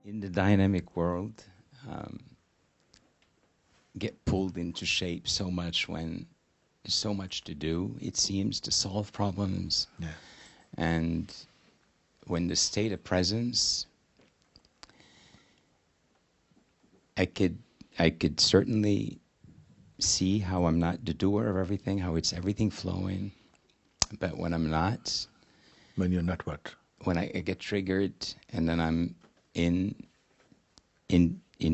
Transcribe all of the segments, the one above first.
in the dynamic world, um, get pulled into shape so much when there's so much to do, it seems, to solve problems. Yeah. And when the state of presence, I could certainly see how I'm not the doer of everything, how it's everything flowing. But when I'm not, When you're not what? when I get triggered, and then I'm in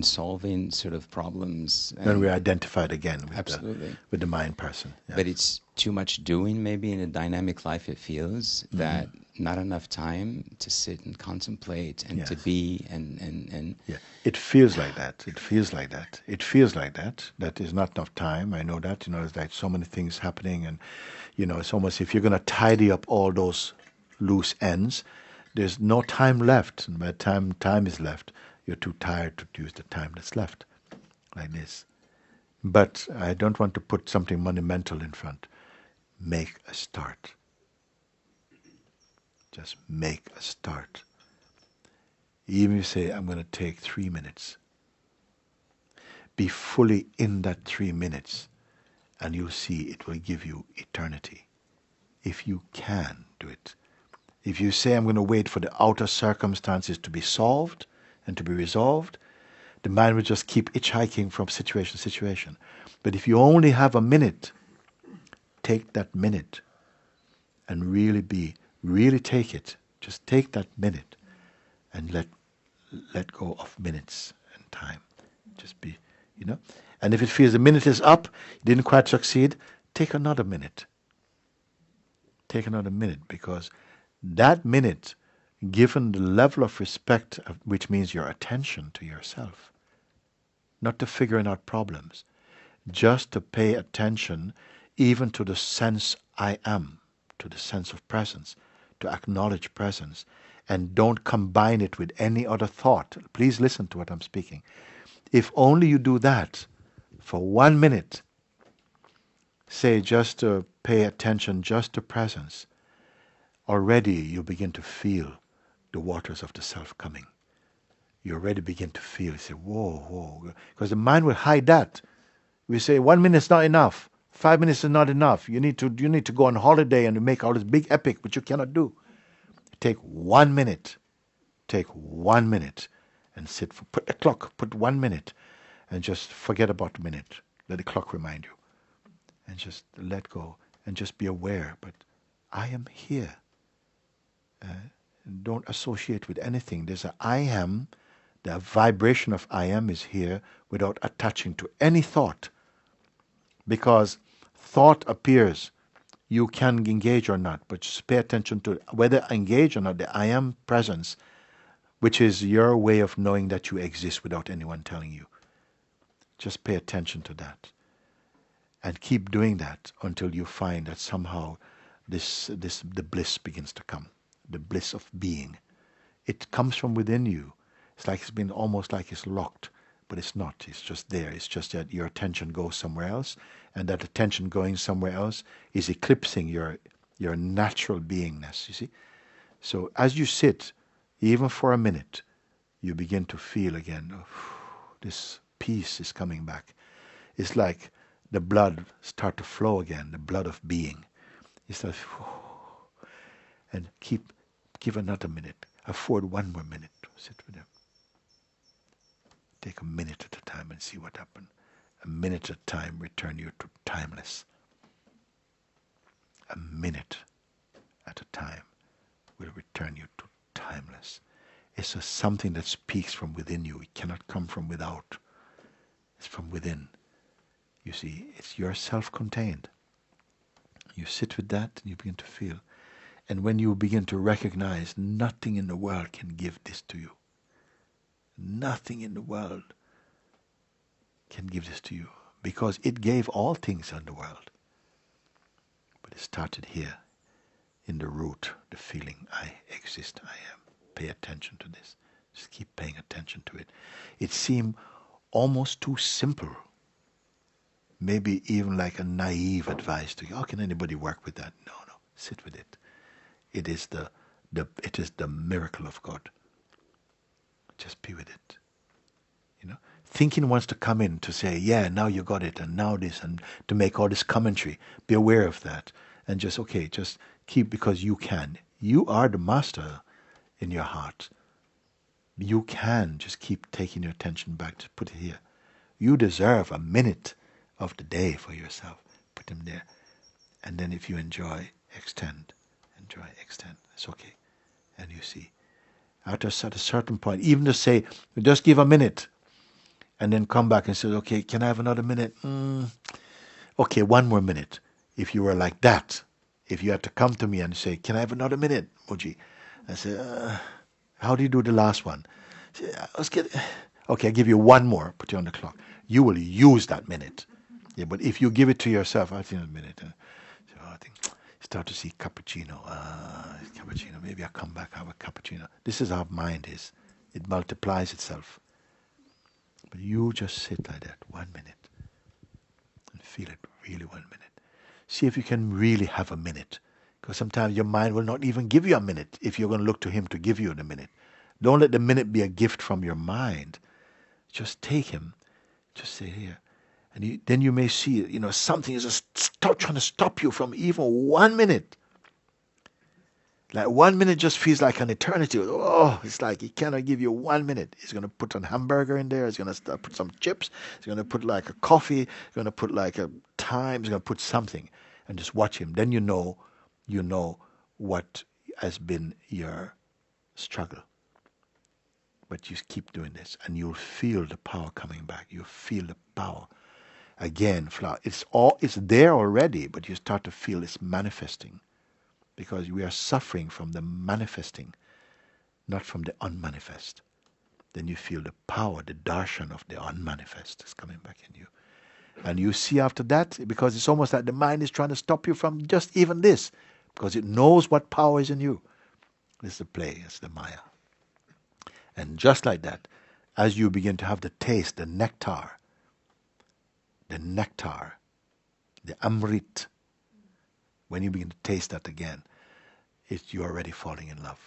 solving sort of problems. Then we're identified again Absolutely. with the mind person. Yes. But it's too much doing, maybe in a dynamic life. It feels that not enough time to sit and contemplate and to Yes. be and Yeah, it feels like that. It feels like that. It feels like that. That is not enough time. I know that. There's like so many things happening, and it's almost if you're going to tidy up all those loose ends, there's no time left. And by the time is left, you're too tired to use the time that's left, like this. But I don't want to put something monumental in front. Make a start. Just make a start. Even if you say, I'm going to take 3 minutes. Be fully in that 3 minutes, and you'll see it will give you eternity. If you can do it. If you say, I'm going to wait for the outer circumstances to be solved and to be resolved, the mind will just keep hitchhiking from situation to situation. But if you only have a minute, take that minute and really take it. Just take that minute and let go of minutes and time. Just be, And if it feels the minute is up, you didn't quite succeed, take another minute. Take another minute, because that minute, given the level of respect, which means your attention to yourself, not to figuring out problems, just to pay attention even to the sense I am, to the sense of presence, to acknowledge presence, and don't combine it with any other thought. Please listen to what I'm speaking. If only you do that for 1 minute, say just to pay attention just to presence, already you begin to feel the waters of the self coming. You already begin to feel, you say, whoa, whoa. Because the mind will hide that. We say 1 minute is not enough. 5 minutes is not enough. You need to go on holiday and make all this big epic, which you cannot do. Take 1 minute. Take 1 minute and sit. Put a clock. Put 1 minute, and just forget about the minute. Let the clock remind you, and just let go and just be aware. But I am here. Don't associate with anything. There's a I am. The vibration of I am is here without attaching to any thought. Because thought appears, you can engage or not, but just pay attention to whether engage or not, the I am presence, which is your way of knowing that you exist without anyone telling you. Just pay attention to that. And keep doing that until you find that somehow the bliss begins to come. The bliss of being. It comes from within you. It's like it's been almost like it's locked. But it's not. It's just there. It's just that your attention goes somewhere else, and that attention going somewhere else is eclipsing your natural beingness, you see. So as you sit, even for a minute, you begin to feel again, this peace is coming back. It's like the blood start to flow again, the blood of being. It's like, and give another minute. Afford 1 more minute to sit with them. Take a minute at a time and see what happens. A minute at a time return you to timeless. A minute at a time will return you to timeless. It's something that speaks from within you. It cannot come from without. It's from within. You see, it's your self-contained. You sit with that and you begin to feel. And when you begin to recognize nothing in the world can give this to you. Nothing in the world can give this to you, because it gave all things in the world. But it started here, in the root, the feeling, I exist, I am. Pay attention to this. Just keep paying attention to it. It seemed almost too simple. Maybe even like a naive advice to you. How can anybody work with that? No, sit with it. It is the miracle of God. Just be with it. You know, thinking wants to come in to say, yeah, now you got it, and now this, and to make all this commentary. Be aware of that, and just okay, just keep, because you can. You are the master in your heart. You can just keep taking your attention back to put it here. You deserve a minute of the day for yourself. Put them there, and then if you enjoy, extend, enjoy, extend. It's okay, and you see. At a certain point, even to say, just give a minute, and then come back and say, okay, can I have another minute? Okay, one more minute. If you were like that, if you had to come to me and say, can I have another minute, Mooji? I say, how do you do the last one? Say, let's get, okay, I give you one more, put you on the clock. You will use that minute. Yeah, but if you give it to yourself, I think a minute. So I think, start to see cappuccino. Cappuccino, maybe I'll come back, have a cappuccino. This is how mind is. It multiplies itself. But you just sit like that, 1 minute, and feel it really 1 minute. See if you can really have a minute. Because sometimes your mind will not even give you a minute if you're going to look to him to give you the minute. Don't let the minute be a gift from your mind. Just take him. Just say here. And then you may see, something is just trying to stop you from even 1 minute. Like 1 minute just feels like an eternity. Oh, it's like he cannot give you 1 minute. He's going to put a hamburger in there. He's going to put some chips. He's going to put like a coffee. He's going to put like a time. He's going to put something, and just watch him. Then you know what has been your struggle. But you keep doing this, and you'll feel the power coming back. You'll feel the power again. It's there already, but you start to feel it's manifesting. Because we are suffering from the manifesting, not from the unmanifest. Then you feel the power, the darshan of the unmanifest is coming back in you. And you see after that, because it's almost like the mind is trying to stop you from just even this, because it knows what power is in you. It's the play, it's the maya. And just like that, as you begin to have the taste, the nectar, the amrit, when you begin to taste that again, you're already falling in love.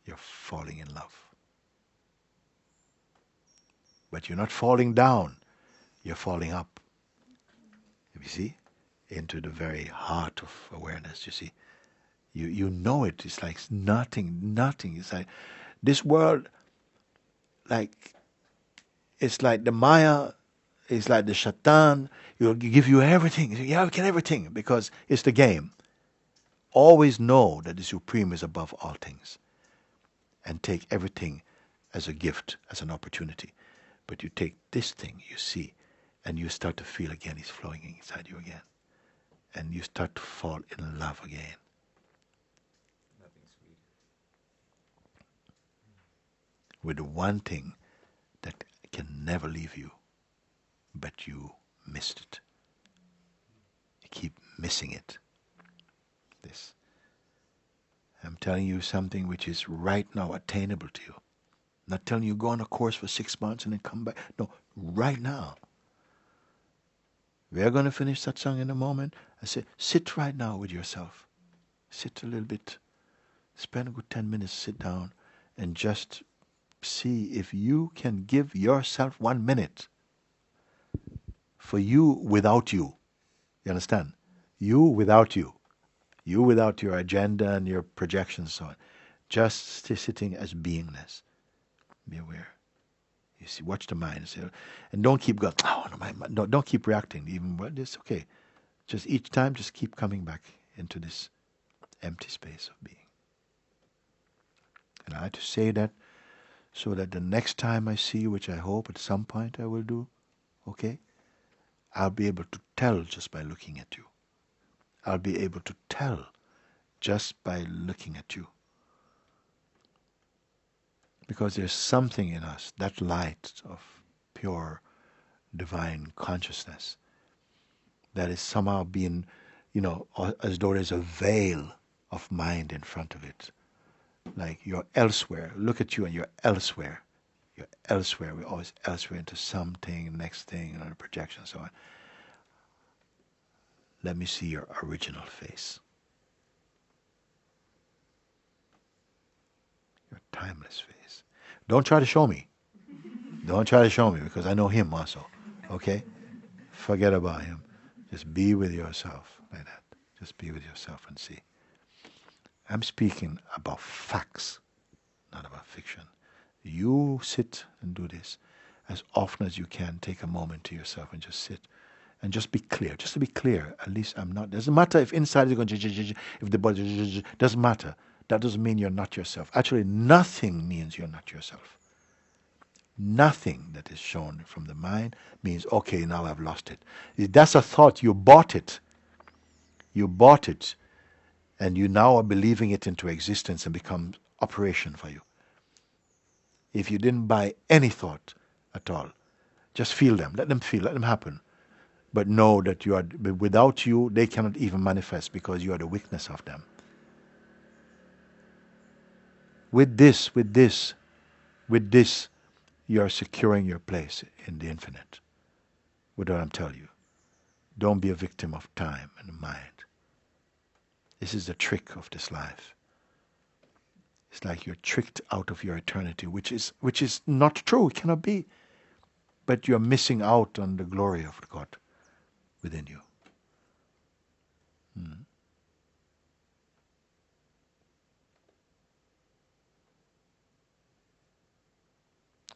You're falling in love. But you're not falling down. You're falling up. You see? Into the very heart of awareness, you see. You know it. It's like nothing. It's like this world, it's like the Maya, it's like the Shaitan. It'll give you everything. You can everything because it's the game. Always know that the Supreme is above all things. And take everything as a gift, as an opportunity. But you take this thing, you see, and you start to feel again it's flowing inside you again. And you start to fall in love again. Nothing sweeter. With the one thing that can never leave you, but you missed it. You keep missing it. This. I'm telling you something which is right now attainable to you. Not telling you go on a course for 6 months and then come back. No, right now. We are going to finish that song in a moment. I say, sit right now with yourself. Sit a little bit. Spend a good 10 minutes, sit down, and just see if you can give yourself 1 minute for you without you. You understand? You without you. You without your agenda and your projections and so on. Just sitting as beingness. Be aware. You see, watch the mind. And don't keep going, oh, no, my mind. Don't keep reacting. Even well, it's okay. Just each time, just keep coming back into this empty space of being. And I had to say that so that the next time I see you, which I hope at some point I will do, okay, I'll be able to tell just by looking at you. I'll be able to tell just by looking at you. Because there's something in us, that light of pure divine consciousness, that is somehow being, as though there's a veil of mind in front of it. Like you're elsewhere. Look at you and you're elsewhere. You're elsewhere. We're always elsewhere into something, next thing, another projection, and so on. Let me see your original face. Your timeless face. Don't try to show me. Don't try to show me because I know him also. Okay? Forget about him. Just be with yourself like that. Just be with yourself and see. I'm speaking about facts, not about fiction. You sit and do this as often as you can. Take a moment to yourself and just sit and just be clear. Just to be clear, at least I'm not. Doesn't matter if inside is going if the body doesn't matter. That doesn't mean you're not yourself. Actually, nothing means you're not yourself. Nothing that is shown from the mind means, okay, now I've lost it. That's a thought. You bought it. You bought it. And you now are believing it into existence and becomes operation for you. If you didn't buy any thought at all, just feel them. Let them feel. Let them happen. But know that you are, without you, they cannot even manifest because you are the witness of them. With this, you are securing your place in the infinite. With what I'm telling you. Don't be a victim of time and the mind. This is the trick of this life. It's like you're tricked out of your eternity, which is not true. It cannot be. But you're missing out on the glory of God within you.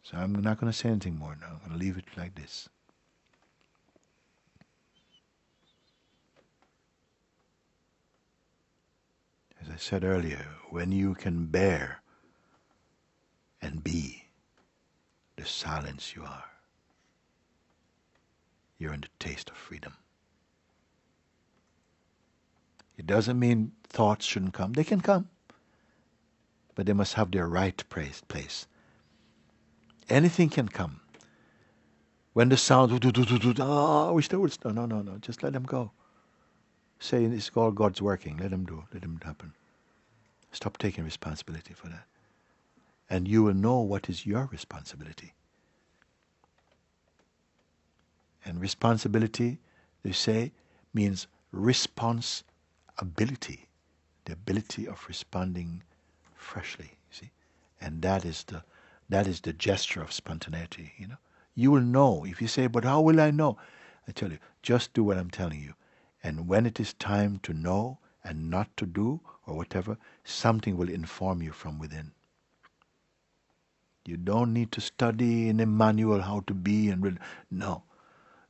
So I'm not going to say anything more now. I'm going to leave it like this. As I said earlier, when you can bear and be the silence you are, you're in the taste of freedom. It doesn't mean thoughts shouldn't come. They can come. But they must have their right place. Anything can come. When the sounds, I wish they would stop. No. Just let them go. Say it's all God's working. Let him do. Let him happen. Stop taking responsibility for that. And you will know what is your responsibility. And responsibility, they say, means responsibility. The ability of responding freshly, you see. And that is the gesture of spontaneity, you know. You will know. If you say, but how will I know? I tell you, just do what I'm telling you. And when it is time to know and not to do or whatever, something will inform you from within. You don't need to study in a manual how to be and read. No.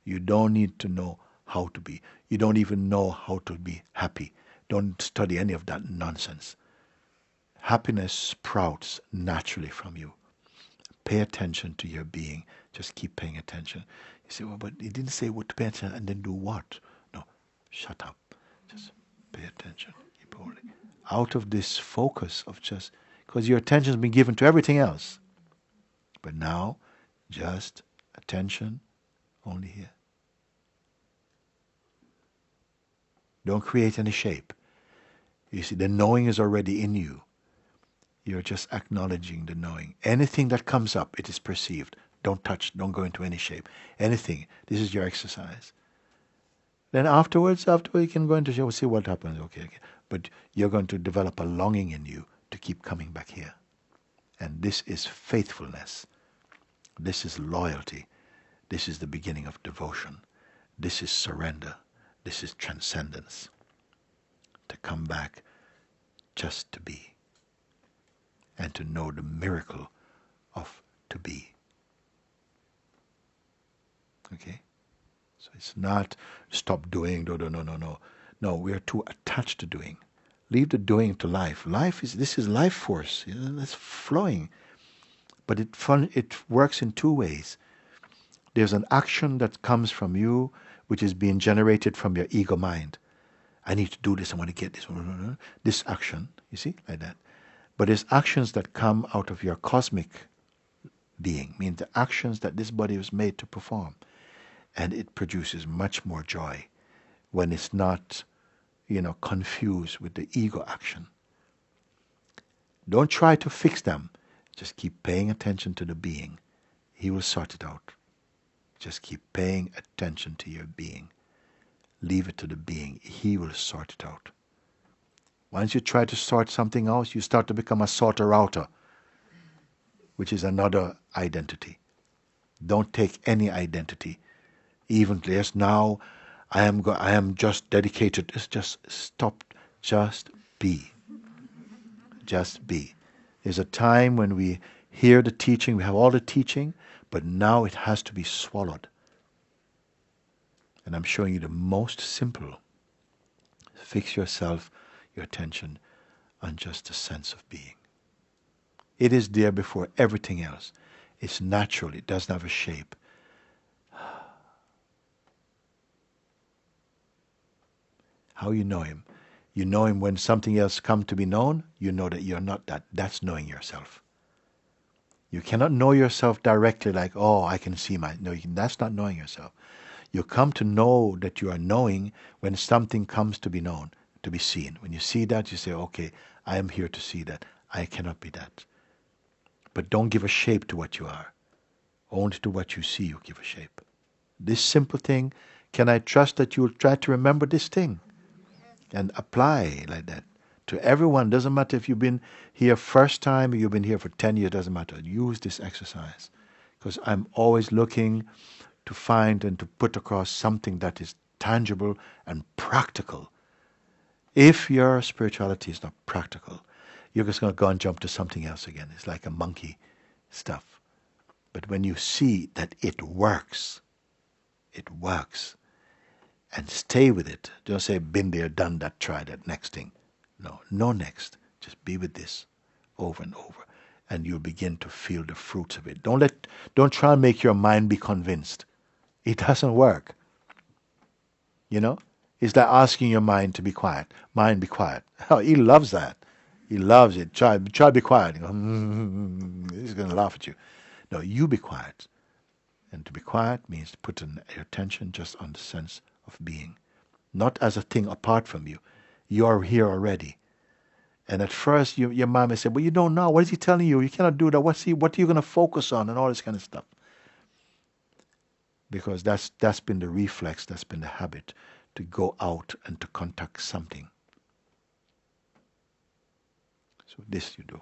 You don't need to know how to be. You don't even know how to be happy. Don't study any of that nonsense. Happiness sprouts naturally from you. Pay attention to your being. Just keep paying attention. You say, well, but he didn't say what to pay attention and then do what? No, shut up. Just pay attention. Keep holding. Out of this focus of just, because your attention has been given to everything else. But now, just attention only here. Don't create any shape. You see, the knowing is already in you. You're just acknowledging the knowing. Anything that comes up, it is perceived. Don't touch, don't go into any shape. Anything. This is your exercise. Then afterwards you can go into show, see what happens. Okay. But you're going to develop a longing in you to keep coming back here. And this is faithfulness. This is loyalty. This is the beginning of devotion. This is surrender. This is transcendence. To come back just to be. And to know the miracle of to be. Okay? So it's not stop doing, no. No, we are too attached to doing. Leave the doing to life. This is life force. It's flowing. But it works in two ways. There's an action that comes from you, which is being generated from your ego mind. I need to do this, I want to get this. This action, you see, like that. But there's actions that come out of your cosmic being, means the actions that this body was made to perform. And it produces much more joy when it's not, confused with the ego action. Don't try to fix them. Just keep paying attention to the being. He will sort it out. Just keep paying attention to your being. Leave it to the being. He will sort it out. Once you try to sort something out, you start to become a sorter-outer. which is another identity. Don't take any identity. Even yes, now I am just dedicated. It's just stop. Just be. Just be. There's a time when we hear the teaching, we have all the teaching, but now it has to be swallowed. And I'm showing you the most simple. Fix yourself, your attention on just a sense of being. It is there before everything else. It's natural. It doesn't have a shape. How you know him? You know him when something else comes to be known. You know that you're not that. That's knowing yourself. You cannot know yourself directly like, oh, I can see my... No, that's not knowing yourself. You come to know that you are knowing when something comes to be known, to be seen. When you see that, you say, okay, I am here to see that. I cannot be that. But don't give a shape to what you are. Only to what you see you give a shape. This simple thing, can I trust that you will try to remember this thing? And apply like that to everyone. Doesn't matter if you've been here first time or you've been here for 10 years, doesn't matter. Use this exercise. Because I'm always looking to find and to put across something that is tangible and practical. If your spirituality is not practical, you're just going to go and jump to something else again. It's like a monkey stuff. But when you see that it works, and stay with it. Don't say, been there, done that, try that, next thing. No next. Just be with this over and over. And you'll begin to feel the fruits of it. Don't try and make your mind be convinced. It doesn't work. You know? It's like asking your mind to be quiet. Mind, be quiet. Oh, he loves that. He loves it. Try to be quiet. You go, he's going to laugh at you. No, you be quiet. And to be quiet means to put your attention just on the sense of being. Not as a thing apart from you. You are here already. And at first your mind may say, well, you don't know. What is he telling you? You cannot do that. What are you going to focus on? And all this kind of stuff. Because that's been the reflex, that's been the habit to go out and to contact something. So this you do.